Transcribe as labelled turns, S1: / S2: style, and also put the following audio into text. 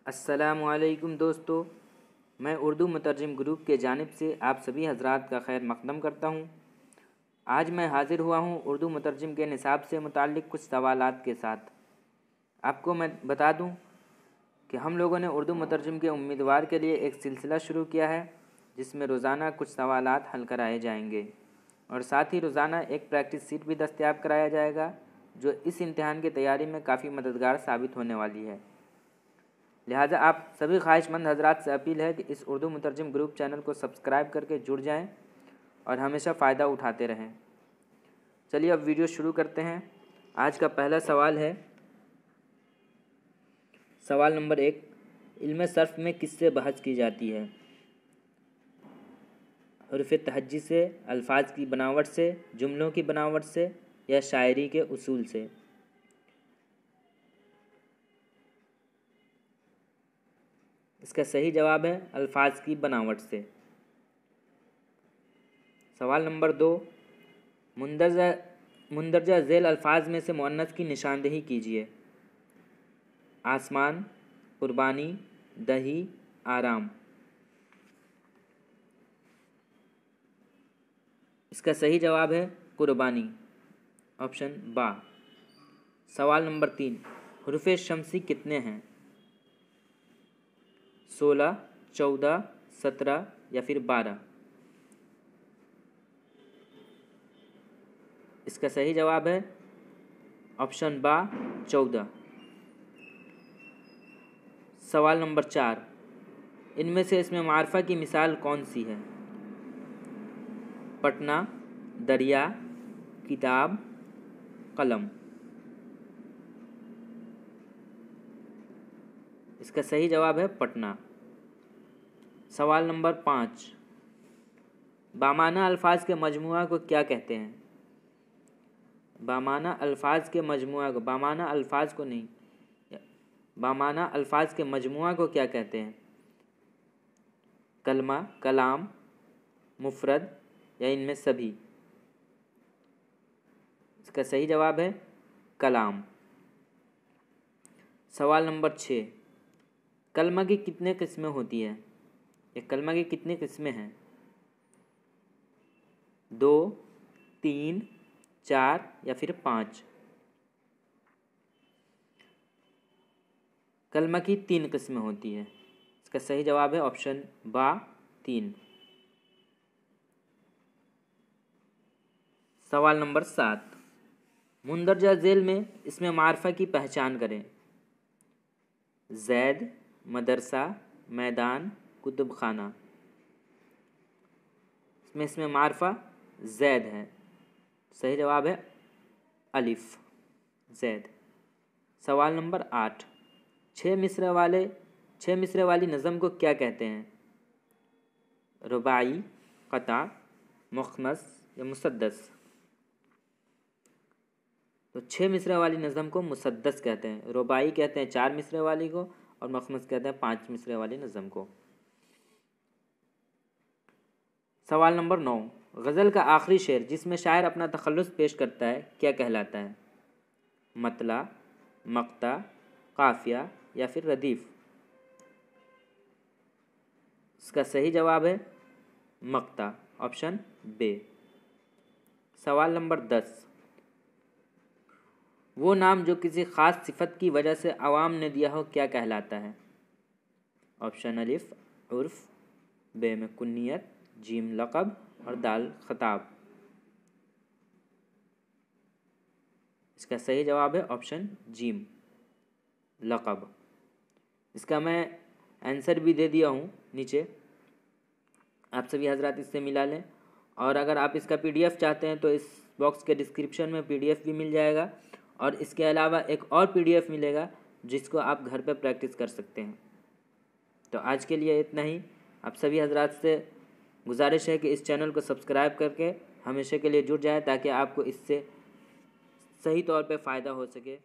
S1: अस्सलामुअलैकुम दोस्तों, मैं उर्दू मुतरजम ग्रुप के जानिब से आप सभी हजरात का खैर मक़दम करता हूँ। आज मैं हाज़िर हुआ हूँ उर्दू मुतरजम के निसाब से मुताल्लिक़ कुछ सवालात के साथ। आपको मैं बता दूँ कि हम लोगों ने उर्दू मुतरजम के उम्मीदवार के लिए एक सिलसिला शुरू किया है जिसमें रोज़ाना कुछ सवालात हल कराए जाएंगे और साथ ही रोज़ाना एक प्रैक्टिस सीट भी दस्तयाब कराया जाएगा जो इस इम्तिहान की तैयारी में काफ़ी मददगार साबित होने वाली है। लिहाजा आप सभी ख्वाहिशमंद हजरात से अपील है कि इस उर्दू मुतरजम ग्रुप चैनल को सब्सक्राइब करके जुड़ जाएं और हमेशा फ़ायदा उठाते रहें। चलिए अब वीडियो शुरू करते हैं। आज का पहला सवाल है, सवाल नंबर 1, इल्म सर्फ़ में किससे बहस की जाती है? हुर्फ़ तहज्जी से, अल्फाज की बनावट से, जुमलों की बनावट से या शायरी के उसूल से? इसका सही जवाब है अल्फाज की बनावट से। सवाल नंबर 2, मुंदरजा झेल अल्फाज में से मुअन्नस की निशानदेही कीजिए। आसमान, कुर्बानी, दही, आराम। इसका सही जवाब है कुर्बानी, ऑप्शन बा। सवाल नंबर 3, हुर्फ़ शम्सी कितने हैं? 16, 14, 17 या फिर 12? इसका सही जवाब है ऑप्शन बा, 14। सवाल नंबर 4, इनमें से इसमें मारफा की मिसाल कौन सी है? पटना, दरिया, किताब, कलम। इसका सही जवाब है पटना। सवाल नंबर 5, बामाना अल्फाज के मजमुआ को क्या कहते हैं? बामाना अल्फाज के मजमुआ को, बामाना अल्फाज को नहीं, बामाना अल्फाज के मजमुआ को क्या कहते हैं? कलमा, कलाम, मुफरद या इनमें सभी? इसका सही जवाब है कलाम। सवाल नंबर 6, कलमा की कितने किस्में होती हैं? एक कलमा की कितनी किस्में हैं? 2, 3, 4 या फिर 5? कलमा की 3 किस्में होती हैं। इसका सही जवाब है ऑप्शन बा, 3। सवाल नंबर 7, मुंदरजा झेल में इसमें मारफा की पहचान करें। ज़ैद, मदरसा, मैदान, कुतुब खाना। इसमें मारफा ज़ैद है। सही जवाब है अलिफ, ज़ैद। सवाल नंबर 8, 6 मिसरे वाली नज़म को क्या कहते हैं? रुबाई, क़ता, मुख़म्मस या मुसद्दस? तो 6 मिसरे वाली नज़म को मुसद्दस कहते हैं। रुबाई कहते हैं 4 मिसरे वाली को और मुख़म्मस कहते हैं 5 मिसरे वाली नज़म को। सवाल नंबर 9, गज़ल का आखिरी शेर जिसमें शायर अपना तखल्लुस पेश करता है क्या कहलाता है? मतला, मक्ता, काफ़िया या फिर रदीफ़? इसका सही जवाब है मक्ता, ऑप्शन बे। सवाल नंबर 10, वो नाम जो किसी ख़ास सिफत की वजह से अवाम ने दिया हो क्या कहलाता है? ऑप्शन अलिफ उर्फ़, बे में कुन्नियत, जीम लक़ब और दाल ख़िताब। इसका सही जवाब है ऑप्शन जीम, लक़ब। इसका मैं आंसर भी दे दिया हूँ नीचे, आप सभी हजरात इससे मिला लें। और अगर आप इसका PDF चाहते हैं तो इस बॉक्स के डिस्क्रिप्शन में PDF भी मिल जाएगा और इसके अलावा एक और PDF मिलेगा जिसको आप घर पर प्रैक्टिस कर सकते हैं। तो आज के लिए इतना ही। आप सभी हजरात से गुजारिश है कि इस चैनल को सब्सक्राइब करके हमेशा के लिए जुड़ जाएं ताकि आपको इससे सही तौर पे फ़ायदा हो सके।